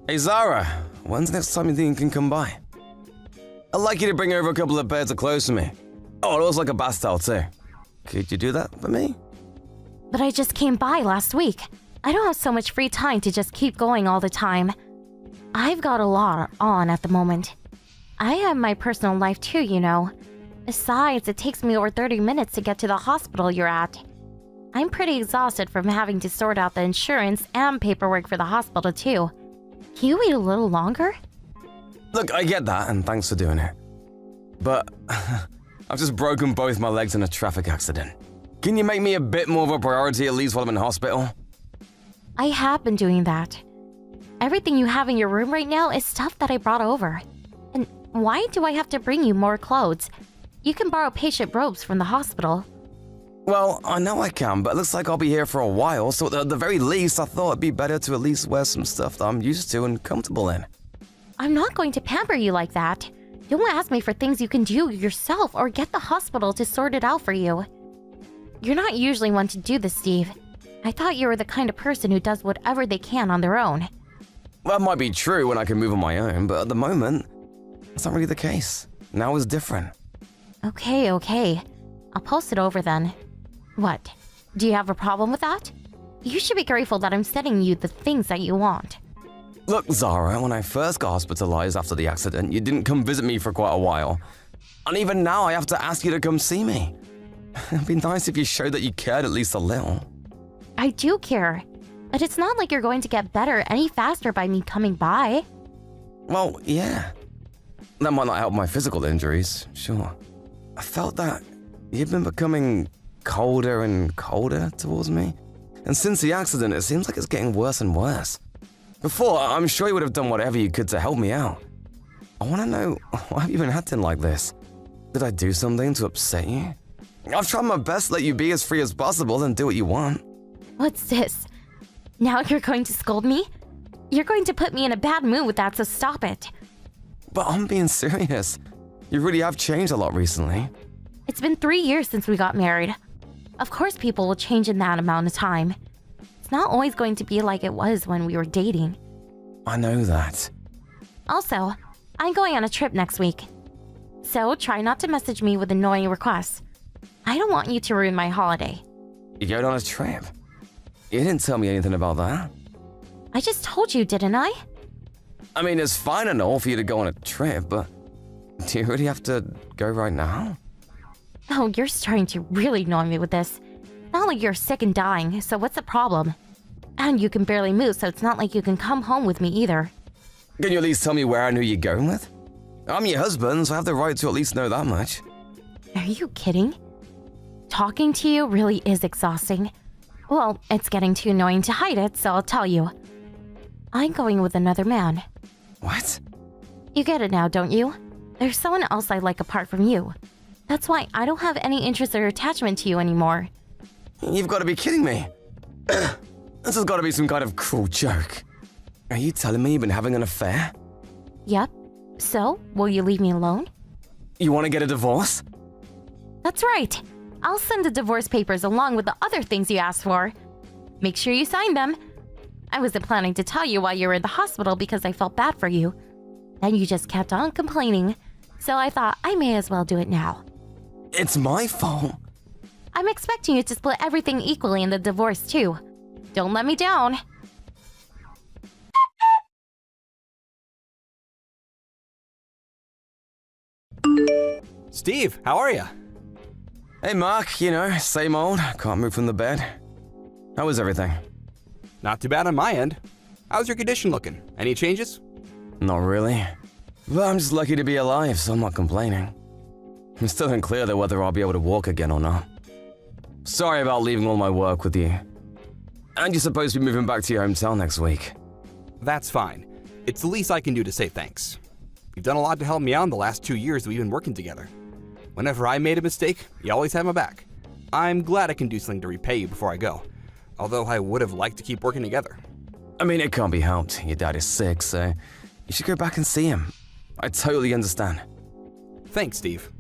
Hey Zara, when's the next time you think you can come by? I'd like you to bring over a couple of pairs of clothes for me. Oh, and also like a bath towel too. Could you do that for me? But I just came by last week. I don't have so much free time to just keep going all the time. I've got a lot on at the moment. I have my personal life too, you know. Besides, it takes me over 30 minutes to get to the hospital you're at. I'm pretty exhausted from having to sort out the insurance and paperwork for the hospital too. Can you wait a little longer? Look, I get that, and thanks for doing it. But I've just broken both my legs in a traffic accident. Can you make me a bit more of a priority at least while I'm in hospital? I have been doing that. Everything you have in your room right now is stuff that I brought over. And why do I have to bring you more clothes? You can borrow patient robes from the hospital. Well, I know I can, but it looks like I'll be here for a while, so at the very least, I thought it'd be better to at least wear some stuff that I'm used to and comfortable in. I'm not going to pamper you like that. Don't ask me for things you can do yourself or get the hospital to sort it out for you. You're not usually one to do this, Steve. I thought you were the kind of person who does whatever they can on their own. That might be true when I can move on my own, but at the moment, that's not really the case. Now is different. Okay. I'll post it over then. What? Do you have a problem with that? You should be grateful that I'm sending you the things that you want. Look, Zara, when I first got hospitalized after the accident, you didn't come visit me for quite a while. And even now, I have to ask you to come see me. It'd be nice if you showed that you cared at least a little. I do care, but it's not like you're going to get better any faster by me coming by. Well, yeah. That might not help my physical injuries, sure. I felt that you've been becoming colder and colder towards me. And since the accident, it seems like it's getting worse and worse. Before, I'm sure you would have done whatever you could to help me out. I want to know, why have you been acting like this? Did I do something to upset you? I've tried my best to let you be as free as possible and do what you want. What's this? Now you're going to scold me? You're going to put me in a bad mood with that, so stop it. But I'm being serious. You really have changed a lot recently. It's been 3 years since we got married. Of course people will change in that amount of time. It's not always going to be like it was when we were dating. I know that. Also, I'm going on a trip next week. So try not to message me with annoying requests. I don't want you to ruin my holiday. You're going on a trip? You didn't tell me anything about that. I just told you, didn't I? I mean, it's fine and all for you to go on a trip, but do you really have to go right now? Oh, you're starting to really annoy me with this. Not like you're sick and dying, so what's the problem? And you can barely move, so it's not like you can come home with me either. Can you at least tell me where and who you're going with? I'm your husband, so I have the right to at least know that much. Are you kidding? Talking to you really is exhausting. Well, it's getting too annoying to hide it, so I'll tell you. I'm going with another man. What? You get it now, don't you? There's someone else I like apart from you. That's why I don't have any interest or attachment to you anymore. You've got to be kidding me. This has got to be some kind of cruel joke. Are you telling me you've been having an affair? Yep. So, will you leave me alone? You want to get a divorce? That's right. I'll send the divorce papers along with the other things you asked for. Make sure you sign them. I wasn't planning to tell you while you were in the hospital because I felt bad for you. Then you just kept on complaining, so I thought I may as well do it now. It's my fault. I'm expecting you to split everything equally in the divorce too. Don't let me down. Steve, how are you? Hey Mark, you know, same old, can't move from the bed. How is everything? Not too bad on my end. How's your condition looking? Any changes? Not really. But I'm just lucky to be alive, so I'm not complaining. It's still unclear though whether I'll be able to walk again or not. Sorry about leaving all my work with you. And you're supposed to be moving back to your hometown next week. That's fine. It's the least I can do to say thanks. You've done a lot to help me out in the last 2 years that we've been working together. Whenever I made a mistake, you always had my back. I'm glad I can do something to repay you before I go, although I would have liked to keep working together. I mean, it can't be helped. Your dad is sick, so you should go back and see him. I totally understand. Thanks, Steve.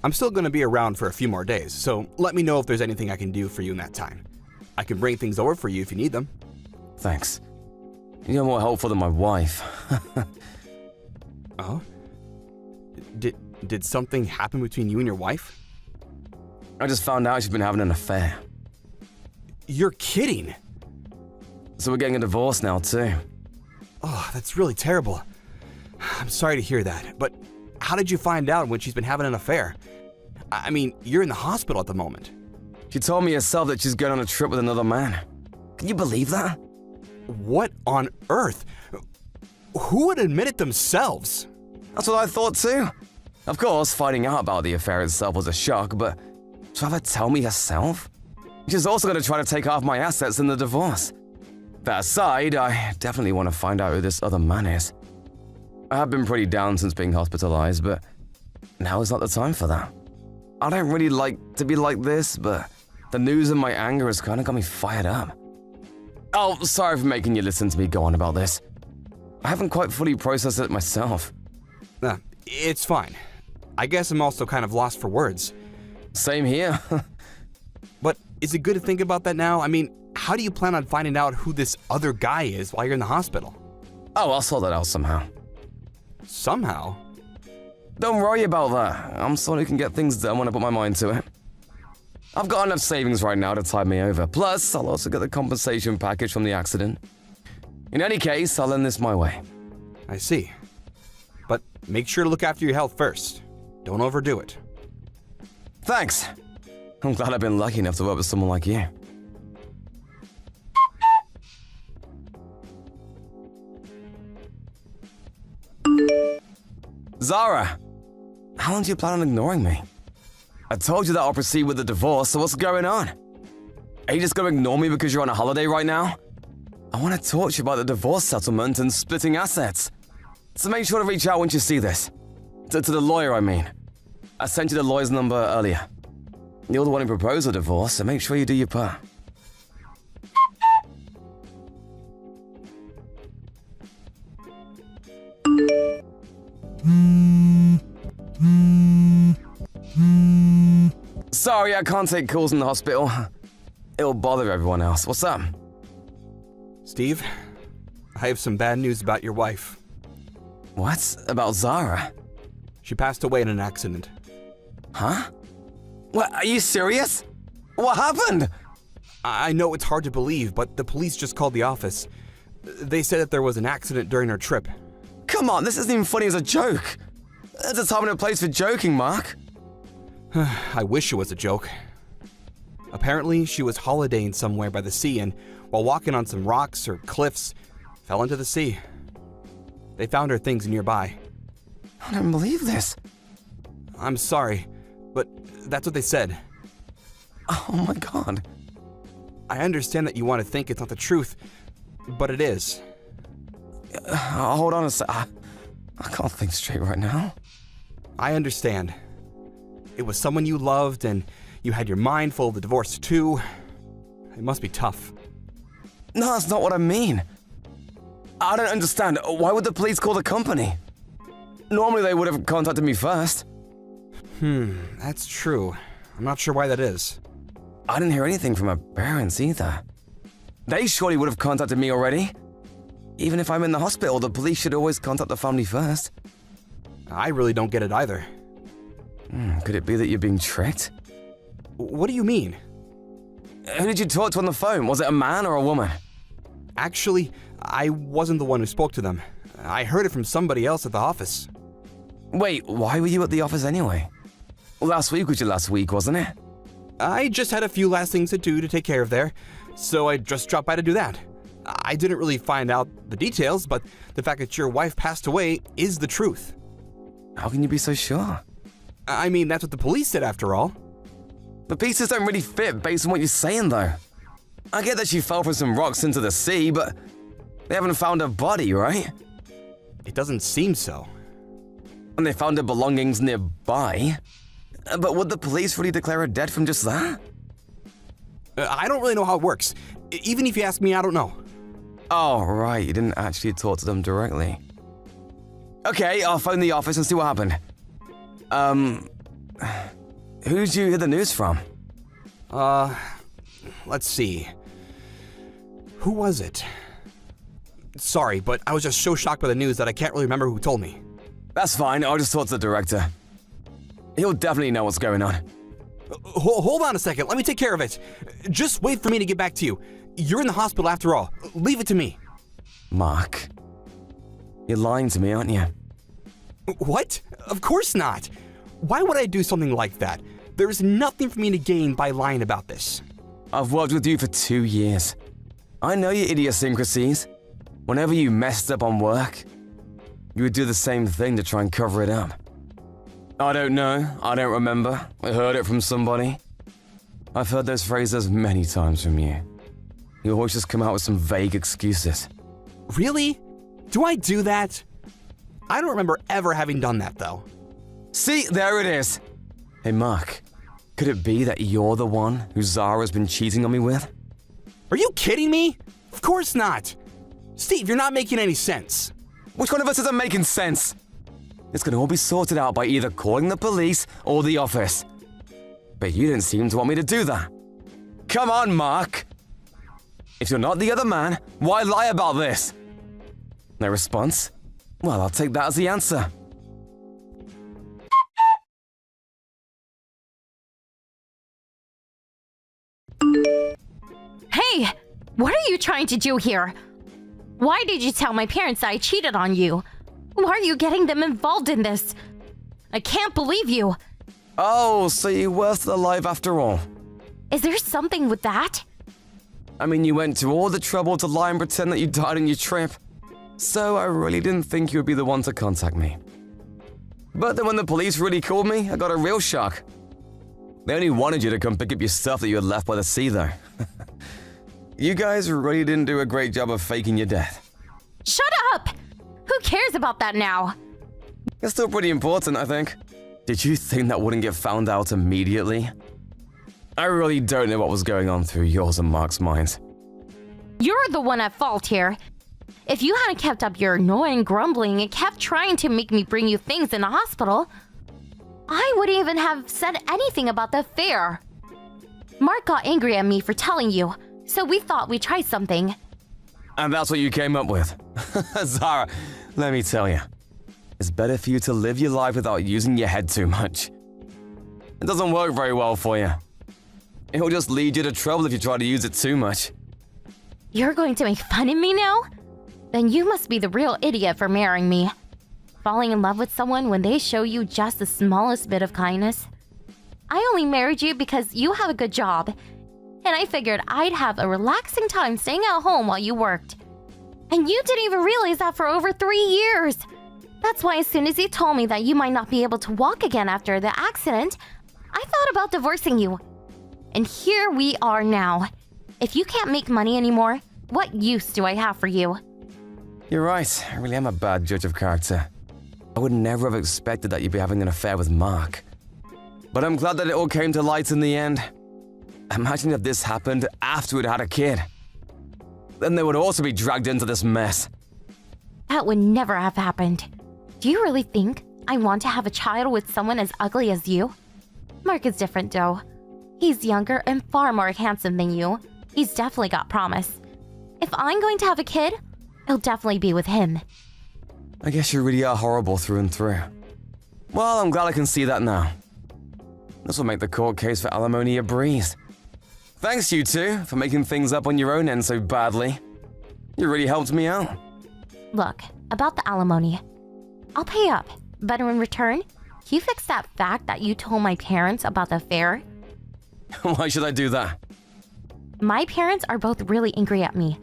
I'm still going to be around for a few more days, so let me know if there's anything I can do for you in that time. I can bring things over for you if you need them. Thanks. You're more helpful than my wife. Oh? Did something happen between you and your wife? I just found out she's been having an affair. You're kidding! So we're getting a divorce now, too. Oh, that's really terrible. I'm sorry to hear that, but how did you find out when she's been having an affair? I mean, you're in the hospital at the moment. She told me herself that she's going on a trip with another man. Can you believe that? What on earth? Who would admit it themselves? That's what I thought too. Of course, finding out about the affair itself was a shock, but to have her tell me herself? She's also going to try to take half my assets in the divorce. That aside, I definitely want to find out who this other man is. I have been pretty down since being hospitalized, but now is not the time for that. I don't really like to be like this, but the news and my anger has kind of got me fired up. Oh, sorry for making you listen to me go on about this. I haven't quite fully processed it myself. It's fine. I guess I'm also kind of lost for words. Same here. But is it good to think about that now? I mean, how do you plan on finding out who this other guy is while you're in the hospital? Oh, I'll sort that out somehow. Somehow? Don't worry about that. I'm someone who can get things done when I put my mind to it. I've got enough savings right now to tide me over. Plus, I'll also get the compensation package from the accident. In any case, I'll end this my way. I see. But make sure to look after your health first. Don't overdo it. Thanks. I'm glad I've been lucky enough to work with someone like you. Zara! How long do you plan on ignoring me? I told you that I'll proceed with the divorce, so what's going on? Are you just gonna ignore me because you're on a holiday right now? I want to talk to you about the divorce settlement and splitting assets. So make sure to reach out once you see this. To the lawyer, I mean. I sent you the lawyer's number earlier. You're the one who proposed the divorce, so make sure you do your part. Sorry, I can't take calls in the hospital. It'll bother everyone else. What's up? Steve, I have some bad news about your wife. What? About Zara? She passed away in an accident. Huh? What, are you serious? What happened? I know it's hard to believe, but the police just called the office. They said that there was an accident during her trip. Come on, this isn't even funny as a joke. There's a time and a place for joking, Mark. I wish it was a joke. Apparently, she was holidaying somewhere by the sea and, while walking on some rocks or cliffs, fell into the sea. They found her things nearby. I don't believe this. I'm sorry, but that's what they said. Oh my god. I understand that you want to think it's not the truth, but it is. Hold on a sec. I can't think straight right now. I understand. It was someone you loved, and you had your mind full of the divorce too. It must be tough. No, that's not what I mean. I don't understand. Why would the police call the company? Normally they would have contacted me first. That's true. I'm not sure why that is. I didn't hear anything from my parents either. They surely would have contacted me already. Even if I'm in the hospital, the police should always contact the family first. I really don't get it either. Could it be that you're being tricked? What do you mean? Who did you talk to on the phone? Was it a man or a woman? Actually, I wasn't the one who spoke to them. I heard it from somebody else at the office. Wait, why were you at the office anyway? Last week was your last week, wasn't it? I just had a few last things to do to take care of there, so I just dropped by to do that. I didn't really find out the details, but the fact that your wife passed away is the truth. How can you be so sure? I mean, that's what the police said after all. The pieces don't really fit based on what you're saying, though. I get that she fell from some rocks into the sea, but they haven't found her body, right? It doesn't seem so. And they found her belongings nearby. But would the police really declare her dead from just that? I don't really know how it works. Even if you ask me, I don't know. Oh, right, you didn't actually talk to them directly. Okay, I'll phone the office and see what happened. Who'd you hear the news from? Let's see. Who was it? Sorry, but I was just so shocked by the news that I can't really remember who told me. That's fine, I'll just talk to the director. He'll definitely know what's going on. Hold on a second, let me take care of it. Just wait for me to get back to you. You're in the hospital after all. Leave it to me. Mark, you're lying to me, aren't you? What? Of course not. Why would I do something like that? There's nothing for me to gain by lying about this. I've worked with you for 2 years. I know your idiosyncrasies. Whenever you messed up on work, you would do the same thing to try and cover it up. I don't know, I don't remember. I heard it from somebody. I've heard those phrases many times from you. You always just come out with some vague excuses. Really? Do I do that? I don't remember ever having done that, though. See, there it is. Hey, Mark, could it be that you're the one who Zara's been cheating on me with? Are you kidding me? Of course not. Steve, you're not making any sense. Which one of us isn't making sense? It's gonna all be sorted out by either calling the police or the office. But you didn't seem to want me to do that. Come on, Mark. If you're not the other man, why lie about this? No response? Well, I'll take that as the answer. Hey! What are you trying to do here? Why did you tell my parents I cheated on you? Why are you getting them involved in this? I can't believe you. Oh, so you were still alive after all. Is there something with that? I mean, you went to all the trouble to lie and pretend that you died on your trip. So I really didn't think you would be the one to contact me. But then when the police really called me, I got a real shock. They only wanted you to come pick up your stuff that you had left by the sea, though. You guys really didn't do a great job of faking your death. Shut up! Who cares about that now? It's still pretty important, I think. Did you think that wouldn't get found out immediately? I really don't know what was going on through yours and Mark's minds. You're the one at fault here. If you hadn't kept up your annoying grumbling and kept trying to make me bring you things in the hospital, I wouldn't even have said anything about the affair. Mark got angry at me for telling you, so we thought we'd try something. And that's what you came up with. Zara, let me tell you. It's better for you to live your life without using your head too much. It doesn't work very well for you. It'll just lead you to trouble if you try to use it too much. You're going to make fun of me now? Then you must be the real idiot for marrying me. Falling in love with someone when they show you just the smallest bit of kindness. I only married you because you have a good job, and I figured I'd have a relaxing time staying at home while you worked. And you didn't even realize that for over 3 years. That's why as soon as you told me that you might not be able to walk again after the accident, I thought about divorcing you. And here we are now. If you can't make money anymore, what use do I have for you? You're right, I really am a bad judge of character. I would never have expected that you'd be having an affair with Mark. But I'm glad that it all came to light in the end. Imagine if this happened after we'd had a kid. Then they would also be dragged into this mess. That would never have happened. Do you really think I want to have a child with someone as ugly as you? Mark is different though. He's younger and far more handsome than you. He's definitely got promise. If I'm going to have a kid, it'll definitely be with him. I guess you really are horrible through and through. Well, I'm glad I can see that now. This will make the court case for alimony a breeze. Thanks, you two, for making things up on your own end so badly. You really helped me out. Look, about the alimony. I'll pay up, but in return, can you fix that fact that you told my parents about the affair? Why should I do that? My parents are both really angry at me.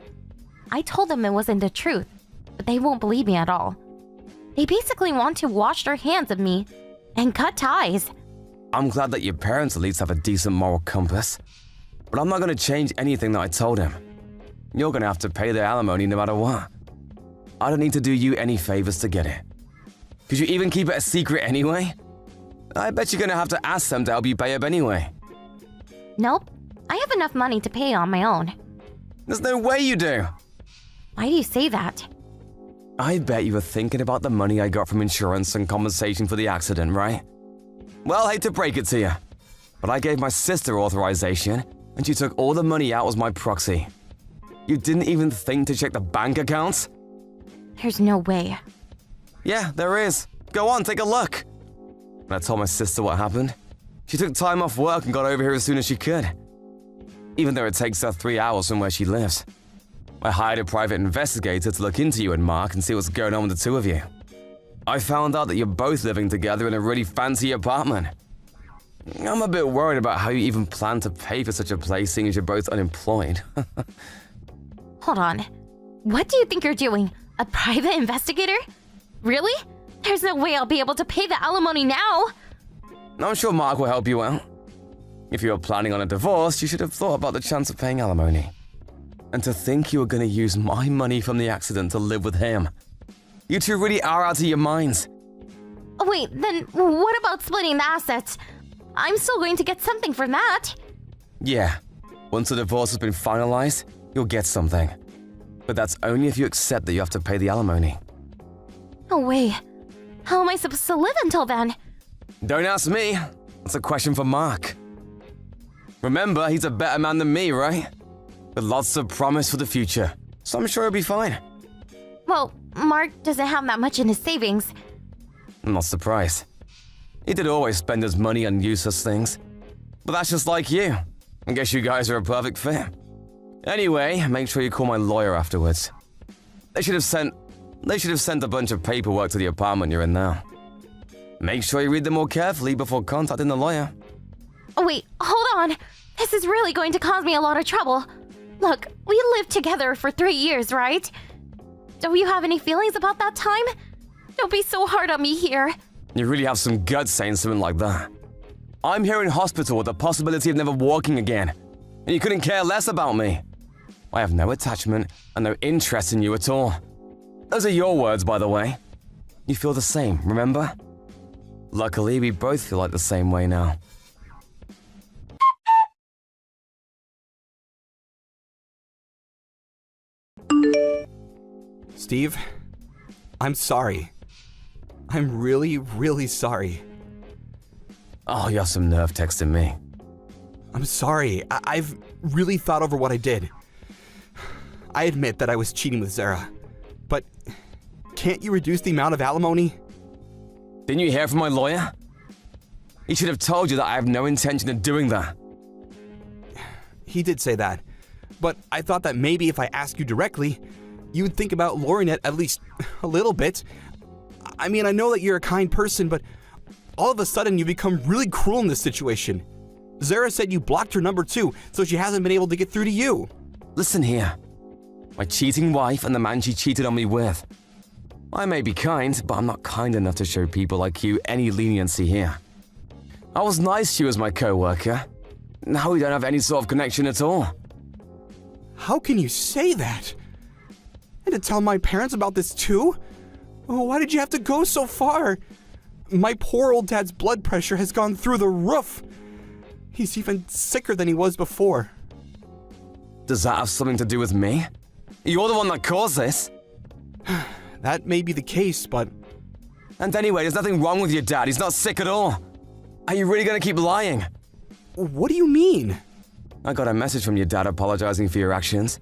I told them it wasn't the truth, but they won't believe me at all. They basically want to wash their hands of me and cut ties. I'm glad that your parents at least have a decent moral compass. But I'm not going to change anything that I told him. You're going to have to pay the alimony no matter what. I don't need to do you any favors to get it. Could you even keep it a secret anyway? I bet you're going to have to ask them to help you pay up anyway. Nope, I have enough money to pay on my own. There's no way you do. Why do you say that? I bet you were thinking about the money I got from insurance and compensation for the accident, right? Well, I hate to break it to you, but I gave my sister authorization and she took all the money out as my proxy. You didn't even think to check the bank accounts? There's no way. Yeah, there is. Go on, take a look. When I told my sister what happened, she took time off work and got over here as soon as she could. Even though it takes her 3 hours from where she lives. I hired a private investigator to look into you and Mark and see what's going on with the two of you. I found out that you're both living together in a really fancy apartment. I'm a bit worried about how you even plan to pay for such a place seeing as you're both unemployed. Hold on. What do you think you're doing? A private investigator? Really? There's no way I'll be able to pay the alimony now. I'm sure Mark will help you out. If you were planning on a divorce, you should have thought about the chance of paying alimony. And to think you were going to use my money from the accident to live with him. You two really are out of your minds. Wait, then what about splitting the assets? I'm still going to get something from that. Yeah, once the divorce has been finalized, you'll get something. But that's only if you accept that you have to pay the alimony. No way. How am I supposed to live until then? Don't ask me. That's a question for Mark. Remember, he's a better man than me, right? With lots of promise for the future, so I'm sure he'll be fine. Well, Mark doesn't have that much in his savings. I'm not surprised. He did always spend his money on useless things. But that's just like you. I guess you guys are a perfect fit. Anyway, make sure you call my lawyer afterwards. They should have sent a bunch of paperwork to the apartment you're in now. Make sure you read them more carefully before contacting the lawyer. Oh, wait, hold on. This is really going to cause me a lot of trouble. Look, we lived together for 3 years, right? Don't you have any feelings about that time? Don't be so hard on me here. You really have some guts saying something like that. I'm here in hospital with the possibility of never walking again, and you couldn't care less about me. I have no attachment and no interest in you at all. Those are your words, by the way. You feel the same, remember? Luckily, we both feel like the same way now. Steve, I'm sorry. I'm really, really sorry. Oh, you have some nerve texting me. I'm sorry. I've really thought over what I did. I admit that I was cheating with Zara, but can't you reduce the amount of alimony? Didn't you hear from my lawyer? He should have told you that I have no intention of doing that. He did say that, but I thought that maybe if I asked you directly, you would think about lowering it at least a little bit. I mean, I know that you're a kind person, but all of a sudden you become really cruel in this situation. Zara said you blocked her number too, so she hasn't been able to get through to you. Listen here. My cheating wife and the man she cheated on me with. I may be kind, but I'm not kind enough to show people like you any leniency here. I was nice to you as my co-worker. Now we don't have any sort of connection at all. How can you say that? And to tell my parents about this too? Oh, why did you have to go so far? My poor old dad's blood pressure has gone through the roof. He's even sicker than he was before. Does that have something to do with me? You're the one that caused this. That may be the case, but... And anyway, there's nothing wrong with your dad. He's not sick at all. Are you really gonna keep lying? What do you mean? I got a message from your dad apologizing for your actions.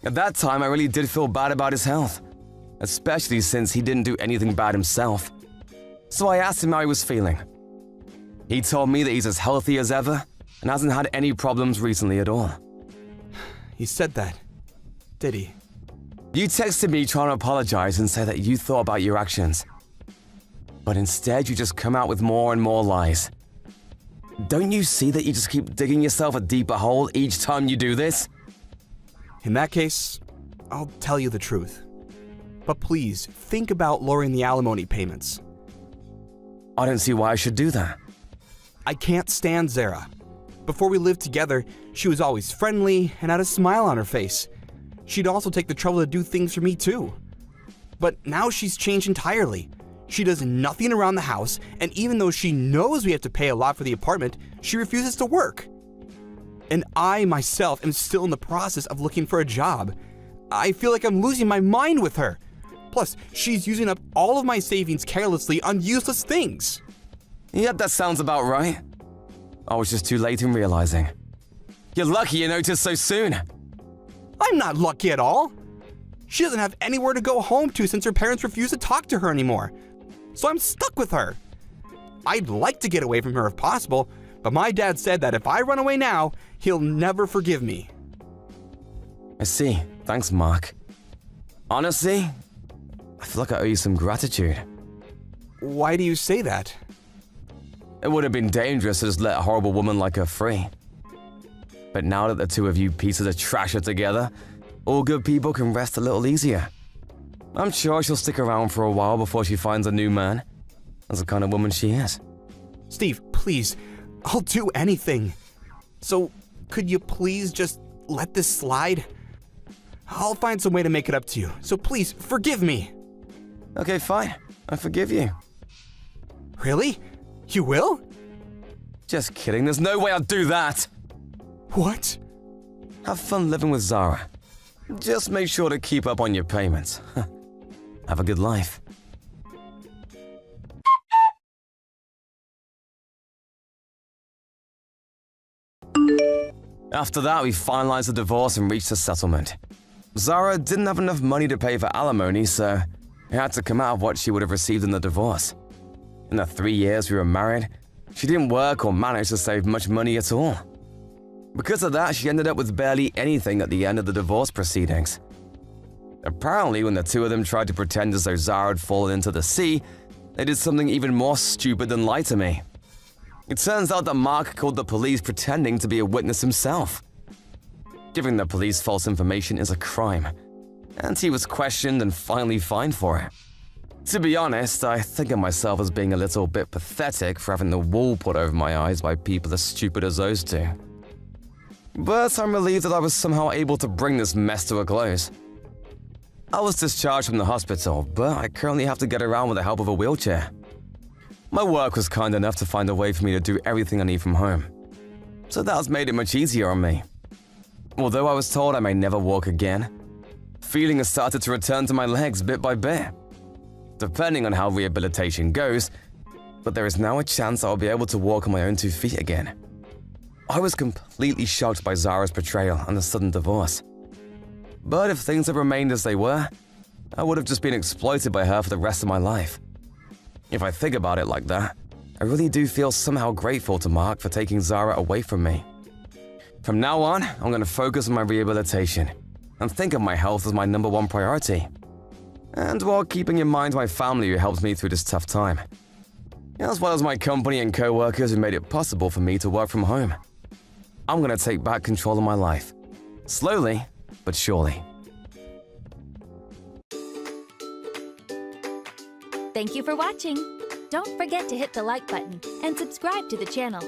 At that time, I really did feel bad about his health, especially since he didn't do anything bad himself. So I asked him how he was feeling. He told me that he's as healthy as ever and hasn't had any problems recently at all. He said that, did he? You texted me trying to apologize and say that you thought about your actions. But instead, you just come out with more and more lies. Don't you see that you just keep digging yourself a deeper hole each time you do this? In that case, I'll tell you the truth. But please, think about lowering the alimony payments. I don't see why I should do that. I can't stand Zara. Before we lived together, she was always friendly and had a smile on her face. She'd also take the trouble to do things for me too. But now she's changed entirely. She does nothing around the house, and even though she knows we have to pay a lot for the apartment, she refuses to work. And I myself am still in the process of looking for a job. I feel like I'm losing my mind with her. Plus, she's using up all of my savings carelessly on useless things. Yep, that sounds about right. I was just too late in realizing. You're lucky you noticed so soon. I'm not lucky at all. She doesn't have anywhere to go home to since her parents refuse to talk to her anymore. So I'm stuck with her. I'd like to get away from her if possible, but my dad said that if I run away now, he'll never forgive me. I see. Thanks, Mark. Honestly, I feel like I owe you some gratitude. Why do you say that? It would have been dangerous to just let a horrible woman like her free. But now that the two of you pieces of trash are together, all good people can rest a little easier. I'm sure she'll stick around for a while before she finds a new man. That's the kind of woman she is. Steve, please, I'll do anything. So, could you please just let this slide? I'll find some way to make it up to you, so please, forgive me. Okay, fine. I forgive you. Really? You will? Just kidding, there's no way I'll do that! What? Have fun living with Zara. Just make sure to keep up on your payments. Have a good life. After that, we finalized the divorce and reached a settlement. Zara didn't have enough money to pay for alimony, so it had to come out of what she would have received in the divorce. In the 3 years we were married, she didn't work or manage to save much money at all. Because of that, she ended up with barely anything at the end of the divorce proceedings. Apparently, when the two of them tried to pretend as though Zara had fallen into the sea, they did something even more stupid than lie to me. It turns out that Mark called the police pretending to be a witness himself. Giving the police false information is a crime, and he was questioned and finally fined for it. To be honest, I think of myself as being a little bit pathetic for having the wool put over my eyes by people as stupid as those two. But I'm relieved that I was somehow able to bring this mess to a close. I was discharged from the hospital, but I currently have to get around with the help of a wheelchair. My work was kind enough to find a way for me to do everything I need from home, so that has made it much easier on me. Although I was told I may never walk again, feeling has started to return to my legs bit by bit, depending on how rehabilitation goes, but there is now a chance I'll be able to walk on my own 2 feet again. I was completely shocked by Zara's betrayal and the sudden divorce. But if things had remained as they were, I would have just been exploited by her for the rest of my life. If I think about it like that, I really do feel somehow grateful to Mark for taking Zara away from me. From now on, I'm going to focus on my rehabilitation and think of my health as my #1 priority. And while keeping in mind my family who helped me through this tough time, as well as my company and co-workers who made it possible for me to work from home. I'm going to take back control of my life, slowly but surely. Thank you for watching. Don't forget to hit the like button and subscribe to the channel.